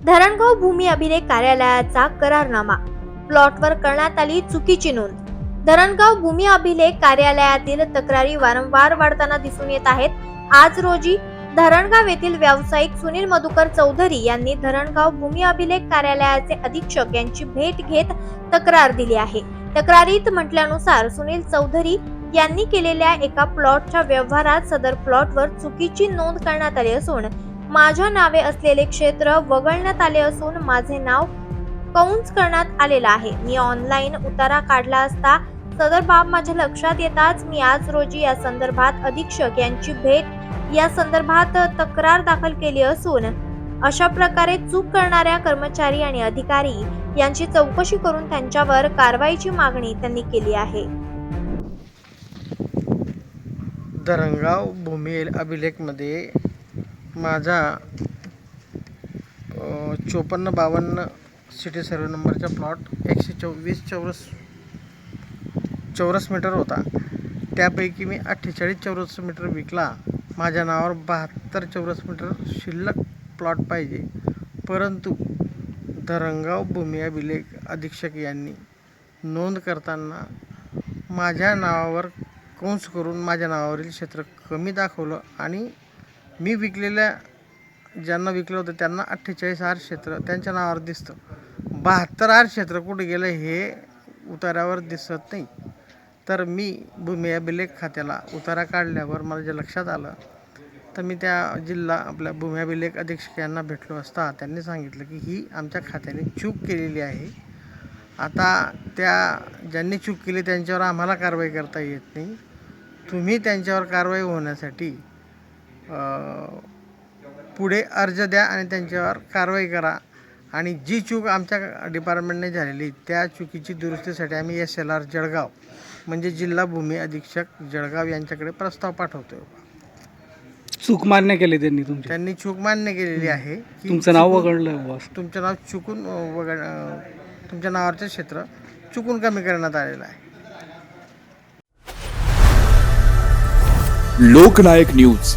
धरणगाव भूमी अभिलेख कार्यालयाचा करारनामा, प्लॉटवर करण्यात आली चुकीची नोंद. धरणगाव भूमी अभिलेख कार्यालयातील तक्रारी वारंवार वाढताना दिसून येत आहेत. आज रोजी धरणगाव येथील व्यावसायिक सुनील मधुकर चौधरी यांनी धरणगाव भूमी अभिलेख कार्यालयाचे अधीक्षक यांची भेट घेत तक्रार दिली आहे. तक्रारीत म्हटल्यानुसार सुनील चौधरी यांनी केलेल्या एका प्लॉटच्या व्यवहारात सदर प्लॉटवर चुकीची नोंद करण्यात आली असून माझ्या नावे असलेले क्षेत्र वगळण्यात आले असून माझे नाव कौंस करण्यात आलेलं आहे. मी ऑनलाईन उतारा काढला असता सदर बाब माझ्या लक्षात येताच मी आज रोजी या संदर्भात अधीक्षक यांची भेट या संदर्भात तक्रार दाखल केली असून अशा प्रकारे चूक करणाऱ्या कर्मचारी आणि अधिकारी यांची चौकशी करून त्यांच्यावर कारवाईची मागणी त्यांनी केली आहे. धरणगाव भूमी अभिलेखमध्ये माझा 5452 सिटी सर्वे नंबरचा प्लॉट 120 चौरस मीटर होता. त्यापैकी मी 48 चौरस मीटर विकला. माझ्या नावावर 72 चौरस मीटर शिल्लक प्लॉट पाहिजे, परंतु धरणगाव भूमी अभिलेख अधीक्षक यांनी नोंद करताना माझ्या नावावर कंस करून माझ्या नावावरील क्षेत्र कमी दाखवलं आणि मी विकलेल्या ज्यांना विकलं होतं त्यांना 48 आर क्षेत्र त्यांच्या नावावर दिसतं. 72 आर क्षेत्र कुठे गेलं हे उतार्यावर दिसत नाही. तर मी भूमी अभिलेख खात्याला उतारा काढल्यावर मला जे लक्षात आलं तर मी त्या आपल्या भूमी अभिलेख अधीक्षक यांना भेटलो असता त्यांनी सांगितलं की ही आमच्या खात्याने चूक केलेली आहे. आता त्या ज्यांनी चूक केली त्यांच्यावर आम्हाला कारवाई करता येत नाही. तुम्ही त्यांच्यावर कारवाई होण्यासाठी पुढे अर्ज द्या आणि त्यांच्यावर कारवाई करा. आणि जी चूक आमच्या डिपार्टमेंटने झालेली त्या चुकीची दुरुस्तीसाठी आम्ही SLR जळगाव म्हणजे जिल्हा भूमी अधीक्षक जळगाव यांच्याकडे प्रस्ताव पाठवतोय. चूक मान्य केली त्यांनी चूक मान्य केलेली आहे की तुमचं नाव वगळलं, तुमचं नाव चुकून तुमच्या नावाचं क्षेत्र चुकून कमी करण्यात आलेलं आहे. लोकनायक न्यूज